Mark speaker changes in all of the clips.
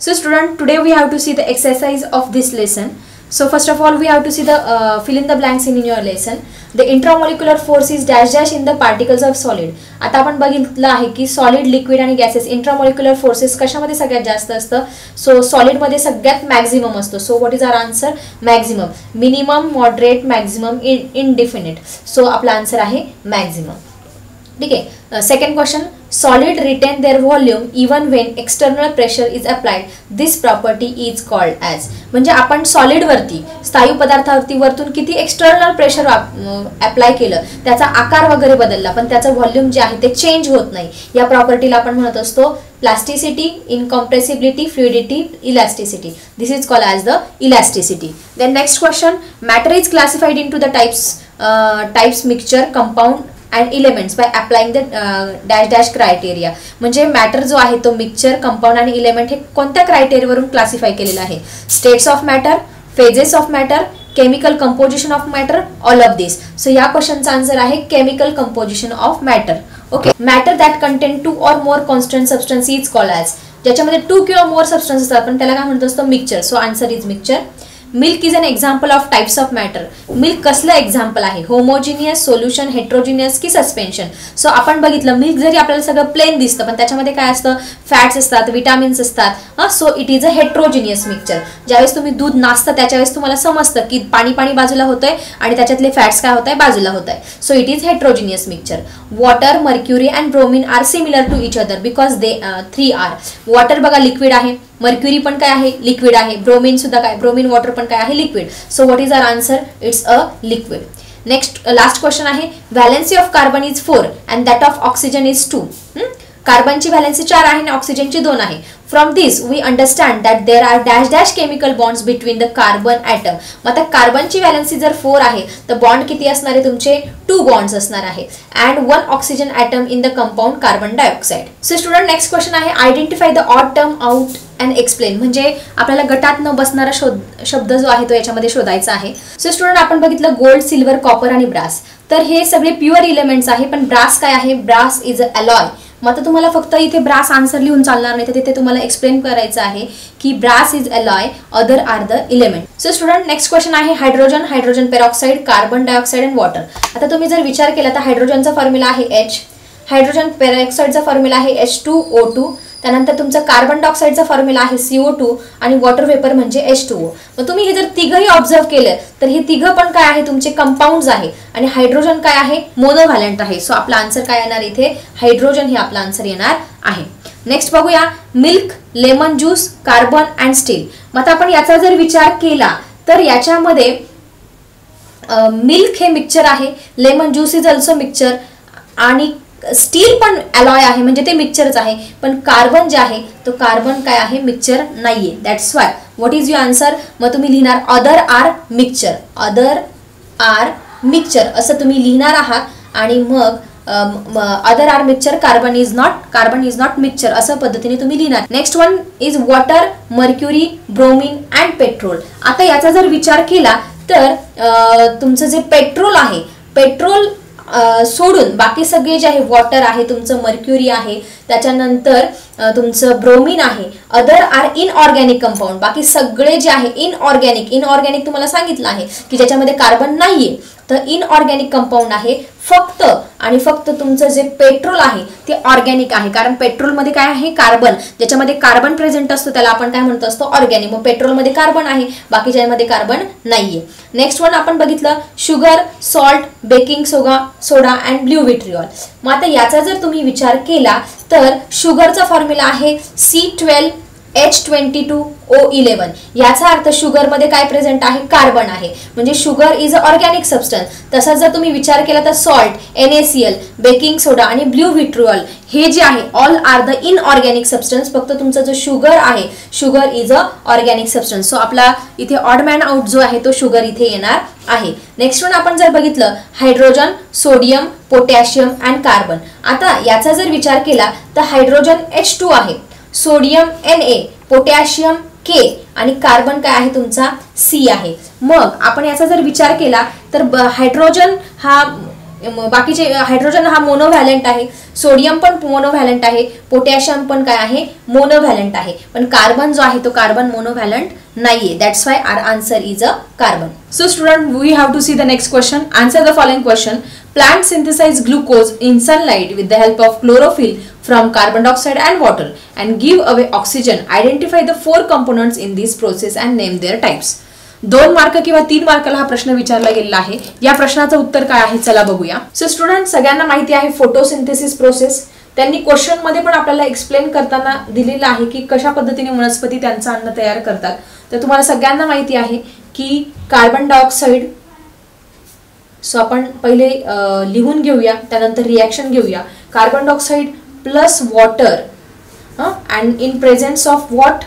Speaker 1: So student, today we have to see the exercise of this lesson. So first of all we have to see the fill in the blanks in your lesson. The intramolecular force is dash dash in the particles of solid. आता आपण बघितलं आहे की solid, liquid आणि gases इंट्रामोलिक्युलर forces कशामध्ये सगळ्यात जास्त असतं. सो सॉलिड मध्ये सगळ्यात मॅक्झिमम असतो. So what is our answer? Maximum. Minimum, moderate, maximum, indefinite. So आपला आन्सर आहे मॅक्झिमम. ठीक आहे. Second question, solid retain their volume even when external pressure is applied. This property is called as. म्हणजे आपण solid वरती, स्थायू पदार्थावरती वरतून किती external pressure apply केलं, त्याचा आकार वगैरे बदलला, पण त्याचं व्हॉल्यूम जे आहे ते चेंज होत नाही. या प्रॉपर्टीला आपण म्हणत असतो plasticity, incompressibility, fluidity, elasticity. This is called as the elasticity. Then next question, matter is classified into the types mixture, compound and elements by applying the dash dash criteria. म्हणजे matter जो आहे तो mixture, compound आणि element हे कोणत्या क्रायटेरियावरून classify केलेलं आहे? States of matter, phases of matter, chemical composition of matter, all of this. So या क्वेश्चनचा आन्सर आहे chemical composition of matter. Okay. Matter that content 2 or more constant substance is called as. ज्याच्यामध्ये 2 किंवा मोर substance असतात पण त्याला काय म्हणतो असतो? Mixture. So answer is mixture. Milk is an example of types of matter. Milk कसलं एक्झाम्पल आहे? होमोजिनियस, सोल्युशन, हेट्रोजिनियस की सस्पेन्शन. सो आपण बघितलं मिल्क जरी आपल्याला सगळं प्लेन दिसतं पण त्याच्यामध्ये काय असतं? फॅट्स असतात, विटामिन्स असतात. So it is a heterogeneous mixture. ज्यावेळेस तुम्ही दूध नाचतं त्याच्यावेळेस तुम्हाला समजतं की पाणी पाणी बाजूला होतंय आणि त्याच्यातले फॅट्स काय होत आहे? बाजूला होत आहे. So it is heterogeneous mixture. Water, mercury and bromine are similar to each other because they 3 are. Water बघा लिक्विड आहे, मर्क्युरी पण काय आहे? लिक्विड आहे. ब्रोमिन सुद्धा काय? ब्रोमिन वॉटर पण काय आहे? Liquid. So what is our answer? It's a liquid. Next last question आहे, valency of carbon is 4 and that of oxygen is 2. कार्बनची व्हॅलेन्सी 4 आहे आणि ऑक्सिजनची 2 आहे. From this we understand that there are dash dash chemical bonds between the carbon atom. मग आता कार्बनची valency जर 4 आहे तर बॉन्ड किती असणार आहे तुमचे? 2 बॉन्ड्स असणार आहे. And 1 oxygen atom in the compound carbon dioxide. So student, next question आहे, identify the odd term out and explain. म्हणजे आपल्याला गटात न बसणारा शब्द जो आहे तो याच्यामध्ये शोधायचा आहे. सो स्टुडंट, आपण बघितलं गोल्ड, सिल्वर, कॉपर आणि ब्रास. तर हे सगळे प्युअर इलेमेंट्स आहे. पण ब्रास काय आहे? Brass is a alloy. मग आता तुम्हाला फक्त इथे ब्रास आन्सर लिहून चालणार नाही, तर तिथे तुम्हाला एक्सप्लेन करायचं आहे की brass is alloy, other are the element. So student, next question आहे, hydrogen, hydrogen peroxide, carbon dioxide and water. आता तुम्ही जर विचार केला तर हायड्रोजनचा फॉर्म्युला आहे H, हायड्रोजन पेरॉक्साइडचा फॉर्म्युला आहे H2O2, त्यानंतर तुमचा कार्बन डायऑक्साइडचा फॉर्म्युला आहे CO2 आणि वॉटर वेपर म्हणजे H2O. मग तुम्ही हे जर तिघही ऑब्झर्व केलं तर हे तिघं पण काय आहे? तुमचे कंपाऊंड्स आहे आणि हायड्रोजन काय आहे? मोनोव्हॅलेंट आहे. सो आपला आन्सर काय येणार इथे? हायड्रोजन हे आपला आन्सर येणार आहे. नेक्स्ट बघूया, milk, lemon juice, carbon and still. मग आता आपण याचा जर विचार केला तर याच्यामध्ये मिल्क हे मिक्सचर आहे, lemon juice is also mixture आणि स्टील पण अलॉय आहे म्हणजे ते मिक्सचरच आहे. पण कार्बन जे आहे तो कार्बन काय आहे? मिक्सचर नाहीये. That's why what is your answer? मग तुम्ही लिहिणार other are mixture, other are mixture असं तुम्ही लिहिणार आहात आणि मग other are mixture, carbon is not mixture असं पद्धतीने तुम्ही लिहिणार. Next one is water, mercury, bromine and petrol. आता याचा जर विचार केला तर तुमचं जे पेट्रोल आहे, पेट्रोल सोडून बाकी सगळे जे आहे, वॉटर आहे, तुमचं मर्क्युरी आहे, त्याच्यानंतर तुमचं ब्रोमिन आहे, अदर आर इनऑर्गॅनिक कंपाऊंड. बाकी सगळे जे आहे इनऑर्गॅनिक तुम्हाला सांगितलं आहे की ज्याच्यामध्ये कार्बन नाहीये, तर इनऑर्गॅनिक कंपाऊंड आहे. फक्त आणि फक्त तुमचं जे पेट्रोल आहे ते ऑर्गॅनिक आहे. कारण पेट्रोलमध्ये काय आहे? कार्बन. ज्याच्यामध्ये कार्बन प्रेझेंट असतो त्याला आपण काय म्हणतो असतो? ऑर्गॅनिक. मग पेट्रोलमध्ये कार्बन आहे, बाकीच्यामध्ये कार्बन नाहीये. नेक्स्ट वन आपण बघितलं sugar, salt, baking soda and blue vitriol. मग आता याचा जर तुम्ही विचार केला तर शुगरचा फॉर्म्युला आहे C12H22O11. याचा अर्थ शुगर मध्ये काय प्रेझेंट आहे? कार्बन आहे. म्हणजे sugar is a organic substance. तसाच जर तुम्ही विचार केला तर सॉल्ट, NaCl, बेकिंग सोडा आणि ब्ल्यू विट्रिऑल हे जे आहे all are the inorganic substance. फक्त तुमचा जो शुगर आहे, sugar is a organic substance. So आपला इथे ऑड मॅन आउट जो आहे तो शुगर इथे येणार आहे. नेक्स्ट वन आपण जर बघितलं hydrogen, sodium, potassium and carbon. आता याचा जर विचार केला तर हायड्रोजन H2 आहे, सोडियम Na, पोटॅशियम K आणि कार्बन काय आहे तुमचा? C आहे. मग आपण याचा जर विचार केला तर हायड्रोजन हा बाकीचे हायड्रोजन हा मोनोव्हॅलेंट आहे, सोडियम पण मोनोव्हॅलेंट आहे, पोटॅशियम पण काय आहे मोनोव्हॅलेंट आहे, पण कार्बन जो आहे तो कार्बन मोनोव्हॅलेंट नाहीये. That's why our answer is a carbon. So student, we have to see the next question. Answer the following question. Plant synthesize glucose in sunlight with the help of chlorophyll from carbon dioxide and water and give away oxygen. Identify the 4 components in this process and name their types. 2 mark किंवा 3 मार्काला हा प्रश्न विचारला गेलेला आहे. या प्रश्नाचं उत्तर काय आहे चला बघूया. सो स्टुडंट, सगळ्यांना माहिती आहे फोटोसिंथेसिस प्रोसेस. त्यांनी क्वेश्चन मध्ये पण आपल्याला एक्सप्लेन करताना दिलेलं आहे की कशा पद्धतीने वनस्पती त्यांचं अन्न तयार करतात. तर तुम्हाला सगळ्यांना माहिती आहे की कार्बन डायऑक्साईड. सो आपण पहिले लिहून घेऊया, त्यानंतर रिॲक्शन घेऊया. Carbon dioxide plus water and in presence of what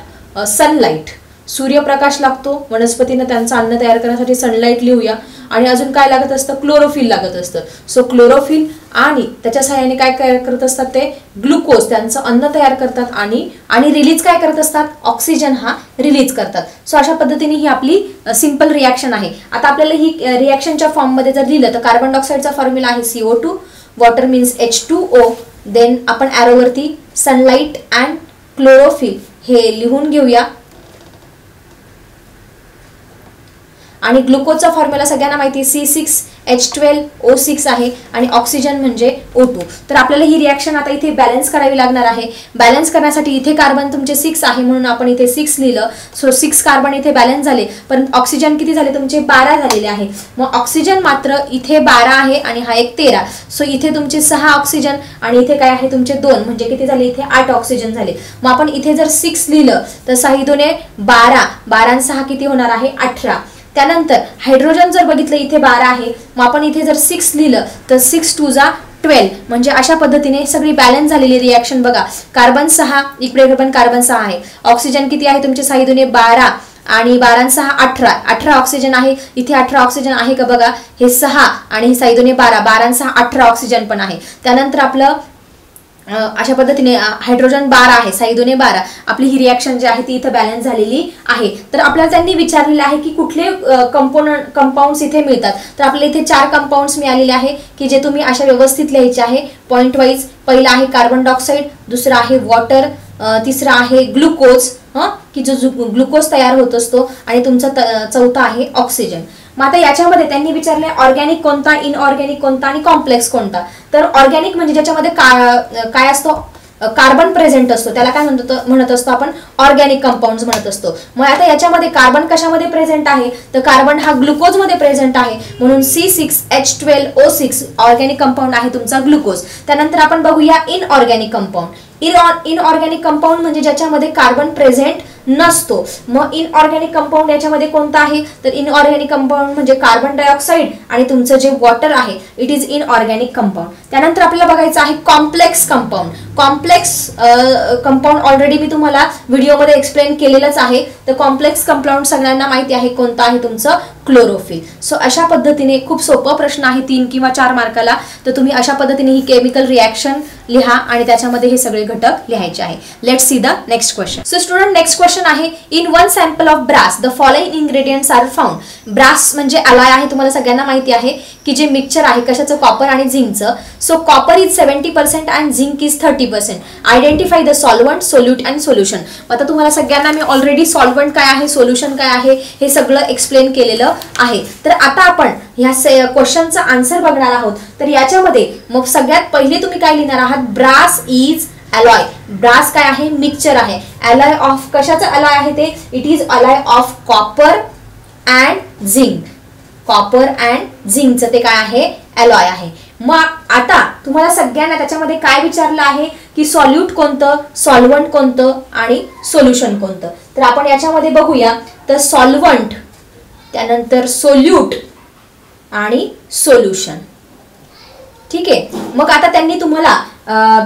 Speaker 1: sunlight. सूर्यप्रकाश लागतो वनस्पतींना त्यांचं अन्न तयार करण्यासाठी, सनलाईट लिहूया. आणि अजून काय लागत असतं, क्लोरोफिल लागत असतं. सो क्लोरोफिल आणि त्याच्या सहाय्याने काय करत असतात ते ग्लुकोज त्यांचं अन्न तयार करतात आणि रिलीज काय करत असतात, ऑक्सिजन हा रिलीज करतात. सो अशा पद्धतीने ही आपली सिंपल रिॲक्शन आहे. आता आपल्याला ही रिॲक्शनच्या फॉर्ममध्ये जर लिहिलं तर कार्बन डायऑक्साईडचा फॉर्म्युला आहे CO2, water means H2O. Then आपण ॲरोवरती सनलाईट अँड क्लोरोफिल हे लिहून घेऊया. आणि ग्लुकोजचा फॉर्म्युला सगळ्यांना माहिती C6H12O6 आहे आणि ऑक्सिजन म्हणजे O2. तर आपल्याला ही रिॲक्शन आता इथे बॅलन्स करावी लागणार आहे. बॅलन्स करण्यासाठी इथे कार्बन तुमचे 6 आहे म्हणून आपण इथे 6 लिहिलं. सो 6 कार्बन इथे बॅलन्स झाले, पण ऑक्सिजन किती झाले तुमचे 12 झालेले आहे. मग ऑक्सिजन मात्र इथे 12 आहे आणि हा एक 13. सो इथे तुमचे 6 ऑक्सिजन आणि इथे काय आहे तुमचे 2, म्हणजे किती झाले इथे 8 ऑक्सिजन झाले. मग आपण इथे जर 6 लिहिलं तर 6 2 12, 12 आणि 6 किती होणार आहे 18. त्यानंतर हायड्रोजन जर बघितलं इथे 12 आहे, मग आपण इथे जर 6 लिहिलं तर 6 2 जा 12. म्हणजे अशा पद्धतीने सगळी बॅलन्स झालेली रिॲक्शन बघा. कार्बन 6, इकडे पण कार्बन 6 आहे. ऑक्सिजन किती आहे तुमचे 6 2 12 आणि 12 6 18, 18 ऑक्सिजन आहे. इथे 18 ऑक्सिजन आहे का बघा, हे 6 आणि हे 6 2 12, 12 6 18 ऑक्सिजन पण आहे. त्यानंतर आपलं अशा पद्धतीने हायड्रोजन 12 आहे, 6 2 12. आपली ही रिॲक्शन जी आहे ती इथे बॅलन्स झालेली आहे. तर आपल्याला त्यांनी विचारलेलं आहे की कुठले कंपाऊंड्स इथे मिळतात. तर आपल्याला इथे 4 कंपाऊंड्स मिळालेले आहे की जे तुम्ही अशा व्यवस्थित लिहायचे आहे पॉइंट वाईज. पहिला आहे कार्बन डायऑक्साईड, दुसरा आहे वॉटर, तिसरा आहे ग्लुकोज की जो ग्लुकोज तयार होत असतो, आणि तुमचा चौथा आहे ऑक्सिजन. मग आता याच्यामध्ये त्यांनी विचारले ऑर्गॅनिक कोणता, इनऑर्गॅनिक कोणता आणि कॉम्प्लेक्स कोणता. तर ऑर्गॅनिक म्हणजे ज्याच्यामध्ये काय असतो, कार्बन प्रेझेंट असतो, त्याला काय म्हणत असतो आपण ऑर्गॅनिक कंपाऊंड्स म्हणत असतो. मग आता याच्यामध्ये कार्बन कशामध्ये प्रेझेंट आहे, तर कार्बन हा ग्लुकोज मध्ये प्रेझेंट आहे म्हणून C6H12O6 ऑर्गॅनिक कंपाऊंड आहे तुमचा ग्लुकोज. त्यानंतर आपण बघूया इनऑर्गॅनिक कंपाऊंड. इनऑर्गॅनिक कंपाऊंड म्हणजे ज्याच्यामध्ये कार्बन प्रेझेंट नसतो. मग इनऑर्गॅनिक कंपाऊंड याच्यामध्ये कोणता आहे, तर इनऑर्गॅनिक कंपाऊंड म्हणजे कार्बन डायऑक्साईड आणि तुमचं जे वॉटर आहे इट इज इनऑर्गॅनिक कंपाऊंड. त्यानंतर आपल्याला बघायचं आहे complex compound. Complex compound already मी तुम्हाला व्हिडिओमध्ये एक्सप्लेन केलेलंच आहे. तर कॉम्प्लेक्स कंपाऊंड सगळ्यांना माहिती आहे कोणतं आहे तुमचं क्लोरोफिल. सो अशा पद्धतीने खूप सोपा प्रश्न आहे 3 किंवा 4 मार्काला. तर तुम्ही अशा पद्धतीने ही केमिकल रिॲक्शन लिहा आणि त्याच्यामध्ये हे सगळे घटक लिहायचे आहे. Let's see the next question. So student, next question आहे in one sample of brass the following ingredients are found. Brass म्हणजे अलाय आहे, तुम्हाला सगळ्यांना माहिती आहे की जे मिक्सचर आहे कशाचं, कॉपर आणि झिंकचं. So copper is 70% and zinc is 30%. Identify the solvent, solute and solution. आता तुम्हाला सगळ्यांना मी ऑलरेडी सॉल्वंट काय आहे, सोल्युशन काय आहे हे सगळं एक्सप्लेन केलेलं आहे. तर आता आपण ह्या क्वेश्चनचा आन्सर बघणार आहोत. तर याच्यामध्ये मग सगळ्यात पहिले तुम्ही काय लिहिणार आहात, ब्रास इज अलॉय. ब्रास काय आहे, मिक्सचर आहे. अलॉय ऑफ कशाचं अलॉय आहे ते, it is alloy of copper and zinc. Copper and झिंकचं ते काय आहे, अलॉय आहे. मग आता तुम्हाला सगळ्यांना त्याच्यामध्ये काय विचारलं आहे की सॉल्यूट कोणतं, सॉल्वंट कोणतं आणि सोल्युशन कोणतं. तर आपण याच्यामध्ये बघूया. तर सॉल्वंट, त्यानंतर सोल्यूट आणि सोल्युशन. ठीक आहे. मग आता त्यांनी तुम्हाला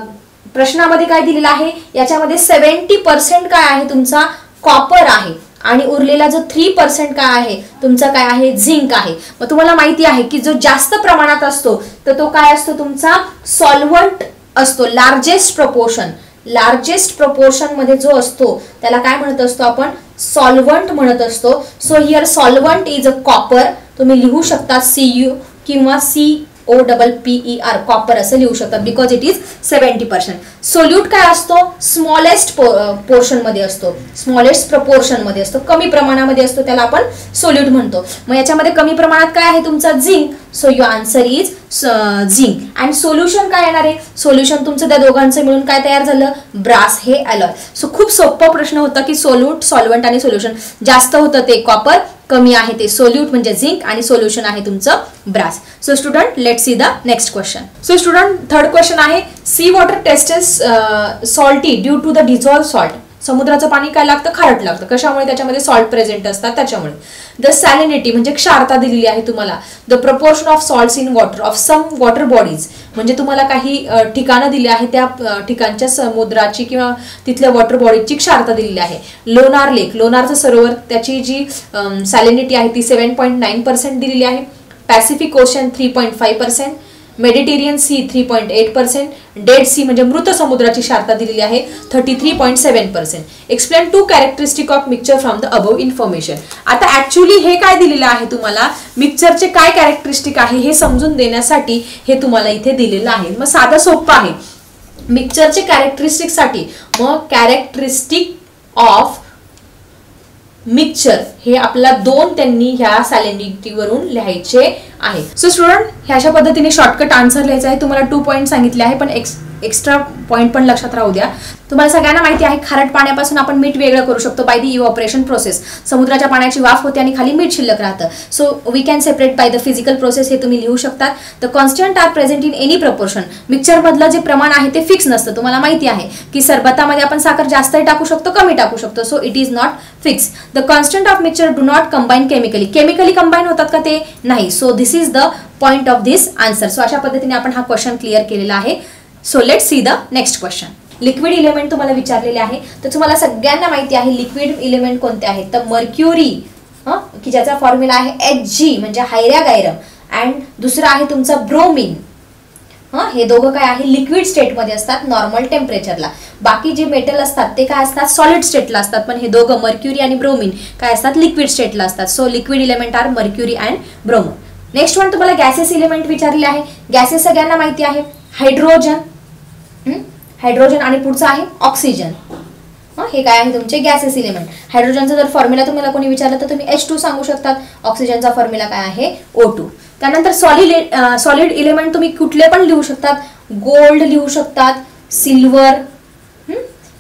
Speaker 1: प्रश्नामध्ये काय दिलेलं आहे, याच्यामध्ये 70% काय आहे तुमचा कॉपर आहे आणि उरलेला जो 3% काय आहे तुमचा काय आहे, झिंक आहे. मग तुम्हाला माहिती आहे की जो जास्त प्रमाणात असतो तर तो काय असतो तुमचा सॉल्वंट असतो. लार्जेस्ट प्रपोर्शन मध्ये जो असतो त्याला काय म्हणत असतो आपण, सॉल्वंट म्हणत असतो. So here solvent is a copper. तुम्ही लिहू शकता Cu किंवा COPPER कॉपर असं लिहू शकतात बिकॉज इट इज 70%. सोल्यूट काय असतो, स्मॉलेस्ट पोर्शन मध्ये असतो, स्मॉलेस्ट प्रपोर्शन मध्ये असतो, कमी प्रमाणामध्ये असतो, त्याला आपण सोल्यूट म्हणतो. मग याच्यामध्ये कमी प्रमाणात काय आहे तुमचा zinc, so your answer is zinc. And solution काय येणार आहे, सोल्युशन तुमचं त्या दोघांचं मिळून काय तयार झालं, ब्रास हे अलॉय. सो खूप सोपा प्रश्न होता की सोल्यूट, सॉल्व्हंट आणि सोल्युशन. जास्त होतं ते कॉपर, कमी आहे ते सोल्यूट म्हणजे झिंक, आणि सोल्युशन आहे तुमचं brass. So student let see the next question. So student third question आहे, sea water tastes salty due to the dissolve salt. समुद्राचं पाणी काय लागतं, खारट लागतं. कशामुळे, त्याच्यामध्ये सॉल्ट प्रेझेंट असतात त्याच्यामुळे. द सॅलिनिटी म्हणजे क्षारता दिलेली आहे तुम्हाला. The proportion of salts in water of some water bodies म्हणजे तुम्हाला काही ठिकाणं दिली आहे, त्या ठिकाणच्या समुद्राची किंवा तिथल्या वॉटर बॉडीजची क्षारता दिलेली आहे. लोणार लेक, लोणारचं सरोवर, त्याची जी सॅलिनिटी आहे ती 7.9% दिलेली आहे. Pacific ocean 3.5%, Mediterranean sea 3.8%, dead sea म्हणजे मृत समुद्राची क्षारता दिलेली आहे 33.7%. Explain 2 characteristic of mixture from the above information. आता ऍक्च्युअली हे काय दिलेलं आहे तुम्हाला, मिक्सचरचे काय कॅरेक्टरिस्टिक आहे हे समजून देण्यासाठी हे तुम्हाला इथे दिलेलं आहे. मग साधं सोपं आहे मिक्सचरचे कॅरेक्टरिस्टिक साठी. मग कॅरेक्टरिस्टिक ऑफ मिक्सचर हे आपल्याला 2 त्यांनी ह्या सॅलिनिटी वरून लिहायचे आहे. सो स्टुडंट ह्या अशा पद्धतीने शॉर्टकट आन्सर लिहायचा आहे. तुम्हाला 2 पॉईंट सांगितले आहे, पण एक्स्ट्रा पॉईंट पण लक्षात राहू द्या. तुम्हाला सगळ्यांना माहिती आहे खारट पाण्यापासून आपण मीठ वेगळं करू शकतो बाय द इव्हॅपोरेशन प्रोसेस. समुद्राच्या पाण्याची वाफ होते आणि खाली मीठ शिल्लक राहतं. So we can separate by the physical process हे तुम्ही लिहू शकतात. The constant are present in any proportion. Mixture मधलं जे प्रमाण आहे ते फिक्स नसतं. तुम्हाला माहिती आहे की सरबतामध्ये आपण साखर जास्तही टाकू शकतो, कमी टाकू शकतो. So it is not fix. The constant of mixture do not combine chemically. Chemically combine होतात का ते नाही. So this is the point of this answer. So अशा पद्धतीने आपण हा क्वेश्चन क्लिअर केलेला आहे. So let's see the next question. Liquid element तुम्हाला विचारलेले आहे, तर तुम्हाला सगळ्यांना माहिती आहे लिक्विड इलेमेंट कोणते आहेत. तर मर्क्युरी की ज्याचा फॉर्म्युला आहे Hg म्हणजे हायऱ्या गायरम, अँड दुसरा आहे तुमचा ब्रोमिन. हे दोघं काय आहे लिक्विड स्टेटमध्ये असतात नॉर्मल टेम्परेचरला. बाकी जे मेटल असतात ते काय असतात सॉलिड स्टेटला असतात, पण हे दोघं मर्क्युरी आणि ब्रोमिन काय असतात लिक्विड स्टेटला असतात. So liquid element are mercury and bromine. Next one तुम्हाला गॅसेस इलेमेंट विचारले आहे. गॅसेस सगळ्यांना माहिती आहे हायड्रोजन, हायड्रोजन आणि पुढचं आहे ऑक्सिजन. हे काय आहे तुमचे गॅसेस इलेमेंट. हायड्रोजनचा जर फॉर्म्युला तुम्हाला कोणी विचारलं तर तुम्ही H2 सांगू शकतात. ऑक्सिजनचा फॉर्म्युला काय आहे O2. त्यानंतर सॉलिड इलेमेंट तुम्ही कुठले पण लिहू शकतात. गोल्ड लिहू शकतात, सिल्वर,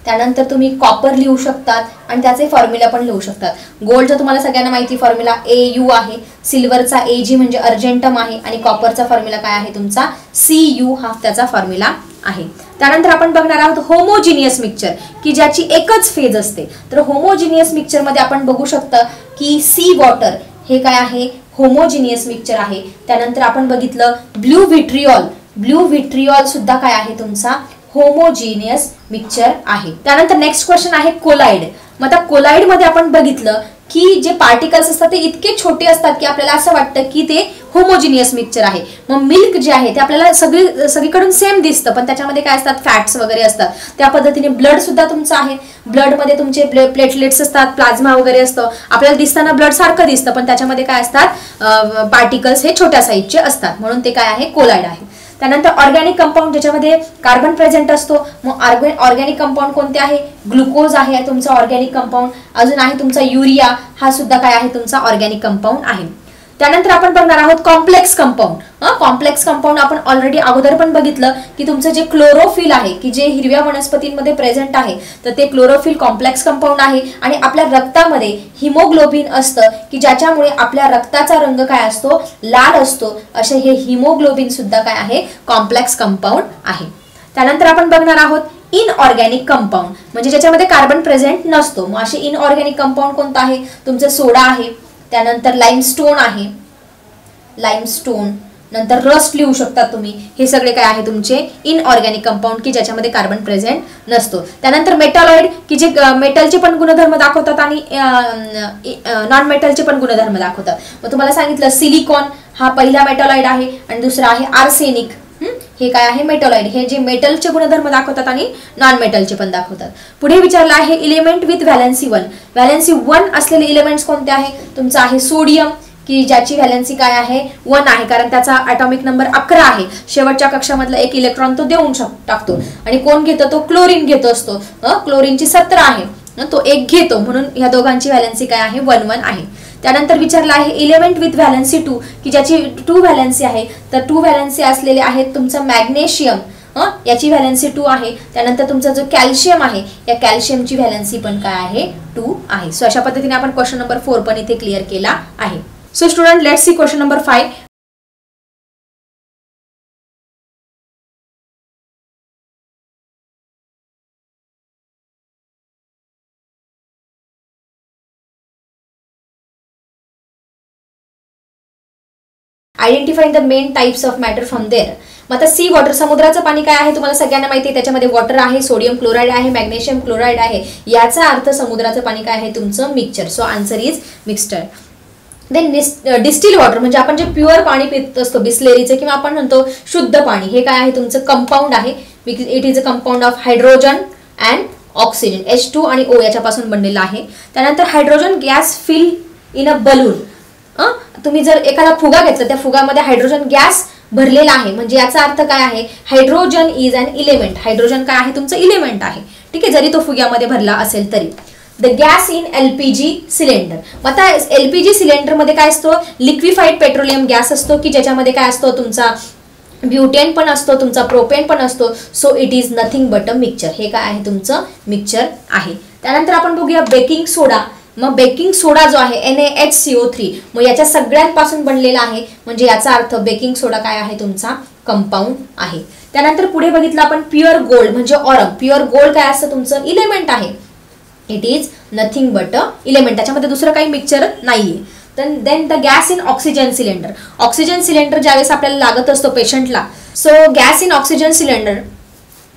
Speaker 1: त्यानंतर तुम्ही कॉपर लिहू शकतात आणि त्याचे फॉर्म्युला पण लिहू शकतात. गोल्डचा तुम्हाला सगळ्यांना माहिती फॉर्म्युला AU आहे, सिल्वरचा AG म्हणजे अर्जेंटम आहे, आणि कॉपरचा फॉर्म्युला काय आहे तुमचा CU हा त्याचा फॉर्म्युला आहे. त्यानंतर आपण बघणार आहोत होमोजिनियस मिक्सचर की ज्याची एकच फेज असते. तर होमोजिनियस मिक्सचर मध्ये आपण बघू शकता की सी वॉटर हे काय आहे होमोजिनियस मिक्सचर आहे. त्यानंतर आपण बघितलं ब्लू व्हिट्रिऑल, ब्लू व्हिट्रिऑल सुद्धा काय आहे तुमचा होमोजिनियस मिक्सचर आहे. त्यानंतर नेक्स्ट क्वेश्चन आहे कोलाइड. मग आता कोलाइड मध्ये आपण बघितलं की जे पार्टिकल्स असतात ते इतके छोटे असतात की आपल्याला असं वाटतं की ते होमोजिनियस मिक्सचर आहे. मग मिल्क जे आहे ते आपल्याला सगळीकडून सेम दिसतं, पण त्याच्यामध्ये काय असतात फॅट्स वगैरे असतात. त्या पद्धतीने ब्लड सुद्धा तुमचं आहे. ब्लड मध्ये तुमचे प्लेटलेट्स असतात, प्लाझ्मा वगैरे असतं. आपल्याला दिसताना ब्लड सारखं दिसतं, पण त्याच्यामध्ये काय असतात पार्टिकल्स हे छोट्या साईजचे असतात, म्हणून ते काय आहे कोलाइड आहे. त्यानंतर ऑर्गॅनिक कंपाऊंड ज्याच्यामध्ये कार्बन प्रेझेंट असतो. मग ऑर्गॅनिक कंपाऊंड कोणते आहे ग्लुकोज आहे तुमचा ऑर्गॅनिक कंपाऊंड. अजून आहे तुमचा युरिया हा सुद्धा काय आहे तुमचा ऑर्गॅनिक कंपाऊंड आहे. त्यानंतर आपण बघणार आहोत कॉम्प्लेक्स कंपाऊंड. कॉम्प्लेक्स कंपाऊंड आपण ऑलरेडी अगोदर पण बघितलं की तुमचं जे क्लोरोफिल आहे की जे हिरव्या वनस्पतींमध्ये प्रेझेंट आहे तर ते क्लोरोफिल कॉम्प्लेक्स कंपाऊंड आहे. आणि आपल्या रक्तामध्ये हिमोग्लोबिन असतं की ज्याच्यामुळे आपल्या रक्ताचा रंग काय असतो लाल असतो. असे हे हिमोग्लोबिन सुद्धा काय आहे कॉम्प्लेक्स कंपाऊंड आहे. त्यानंतर आपण बघणार आहोत इनऑर्गॅनिक कंपाऊंड म्हणजे ज्याच्यामध्ये कार्बन प्रेझेंट नसतो. मग असे इनऑर्गॅनिक कंपाऊंड कोणतं आहे तुमचं सोडा आहे, त्यानंतर लाईमस्टोन आहे, लाईमस्टोन, नंतर रस्ट लिहू शकता तुम्ही. हे सगळे काय आहे तुमचे इनऑर्गॅनिक कंपाऊंड की ज्याच्यामध्ये कार्बन प्रेझेंट नसतो. त्यानंतर मेटॉलॉइड की जे मेटलचे पण गुणधर्म दाखवतात आणि नॉन मेटलचे पण गुणधर्म दाखवतात. मग तुम्हाला सांगितलं सिलिकॉन हा पहिला मेटॉलॉइड आहे आणि दुसरा आहे आर्सेनिक. हे काय आहे मेटॉलॉइड. हे जे मेटलचे गुणधर्म दाखवतात आणि नॉन मेटलचे पण दाखवतात. पुढे विचारलं आहे इलेमेंट विथ व्हॅलेन्सी 1. व्हॅलेन्सी 1 असलेले इलेमेंट्स कोणते आहे तुमचं आहे सोडियम, की ज्याची व्हॅलेन्सी काय आहे 1 आहे, कारण त्याचा ॲटॉमिक नंबर 11 आहे. शेवटच्या कक्षामधला एक इलेक्ट्रॉन तो देऊन टाकतो. आणि कोण घेतो, तो क्लोरीन घेत असतो. क्लोरीनची 17 आहे, तो एक घेतो, म्हणून ह्या दोघांची व्हॅलेन्सी काय आहे 1 आहे. त्यानंतर विचारलं आहे इलेमेंट विथ व्हॅलेन्सी 2, की ज्याची 2 व्हॅलेन्सी आहे. तर 2 व्हॅलेन्सी असलेले आहेत तुमचं मॅग्नेशियम, याची व्हॅलेन्सी 2 आहे. त्यानंतर तुमचा जो कॅल्शियम आहे, या कॅल्शियमची व्हॅलेन्सी पण काय आहे 2 आहे. सो अशा पद्धतीने आपण क्वेश्चन नंबर 4 पण इथे क्लिअर केला आहे. So student, let's see question number 5. Identifying the main types of matter from there. मग आता सी वॉटर, समुद्राचं पाणी काय आहे तुम्हाला सगळ्यांना माहिती आहे. त्याच्यामध्ये वॉटर आहे, सोडियम क्लोराईड आहे, मॅग्नेशियम क्लोराईड आहे. याचा अर्थ समुद्राचं पाणी काय आहे तुमचं mixture. So answer is mixture. Then distil water म्हणजे आपण जे प्युअर पाणी पित असतो बिस्लेरीचं किंवा आपण म्हणतो शुद्ध पाणी, हे काय आहे तुमचं कंपाऊंड आहे. It is a compound of hydrogen and oxygen, H2 आणि O याच्यापासून बनलेलं आहे. त्यानंतर hydrogen gas fill in a balloon. तुम्ही जर एखादा फुगा घेतला, त्या फुगामध्ये हायड्रोजन गॅस भरलेला आहे, म्हणजे याचा अर्थ काय आहे hydrogen is an element. Hydrogen काय आहे तुमचं इलेमेंट आहे. ठीक आहे, जरी तो फुग्यामध्ये भरला असेल तरी. The gas in LPG cylinder. मग आता LPG सिलेंडर मध्ये काय असतो, लिक्विफाईड पेट्रोलियम गॅस असतो, की ज्याच्यामध्ये काय असतो तुमचा ब्युटेन पण असतो, तुमचा प्रोपेन पण असतो. So it is nothing but a mixture. हे काय आहे तुमचं मिक्सचर आहे. त्यानंतर आपण बघूया बेकिंग सोडा. मग बेकिंग सोडा जो आहे NaHCO3, मग याच्या सगळ्यांपासून बनलेला आहे, म्हणजे याचा अर्थ बेकिंग सोडा काय आहे तुमचा कंपाऊंड आहे. त्यानंतर पुढे बघितलं आपण प्युअर गोल्ड म्हणजे ऑरम. प्युअर गोल्ड काय असतं तुमचं इलेमेंट आहे. It is nothing but a element. त्याच्यामध्ये दुसरं काही मिक्सचर नाहीये. Then the gas in oxygen cylinder. Oxygen cylinder ज्यावेळेस आपल्याला लागत असतो पेशंटला, so gas in oxygen cylinder,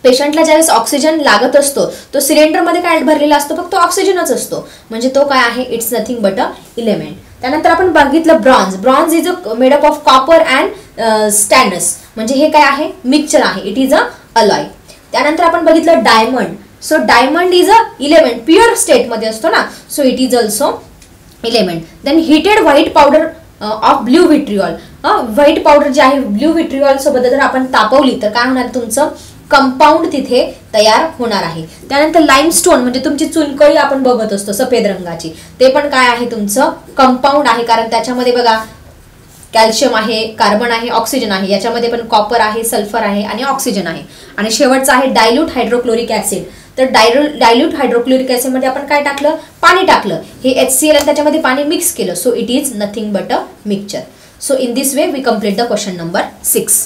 Speaker 1: पेशंटला ज्यावेळेस ऑक्सिजन लागत असतो तो सिलेंडरमध्ये काय भरलेला असतो, फक्त ऑक्सिजनच असतो, म्हणजे तो काय आहे it's nothing but a element. त्यानंतर आपण बघितलं bronze. Bronze is a made up of copper and stannous, म्हणजे हे काय आहे मिक्सचर आहे. It is a alloy. त्यानंतर आपण बघितलं diamond. So diamond is a element, pure state मध्ये असतो ना, so it is also element. Then heated white powder of blue vitriol. White powder जे आहे ब्ल्यू व्हिट्रिऑल सोबत जर आपण तापवली तर काय होणार तुमचं कंपाऊंड तिथे तयार होणार आहे. त्यानंतर लाईमस्टोन म्हणजे तुमची चुनकळी आपण बघत असतो सफेद रंगाची, ते पण काय आहे तुमचं कंपाऊंड आहे, कारण त्याच्यामध्ये बघा कॅल्शियम आहे, कार्बन आहे, ऑक्सिजन आहे. याच्यामध्ये पण कॉपर आहे, सल्फर आहे आणि ऑक्सिजन आहे. आणि शेवटचं आहे डायल्यूट हायड्रोक्लोरिक ऍसिड. तर डायल्यूट हायड्रोक्लोरिक ऍसिड मध्ये आपण काय टाकलं, पाणी टाकलं. हे HCl आणि त्याच्यामध्ये पाणी मिक्स केलं. So it is nothing but a mixture. So in this way we complete the question number 6.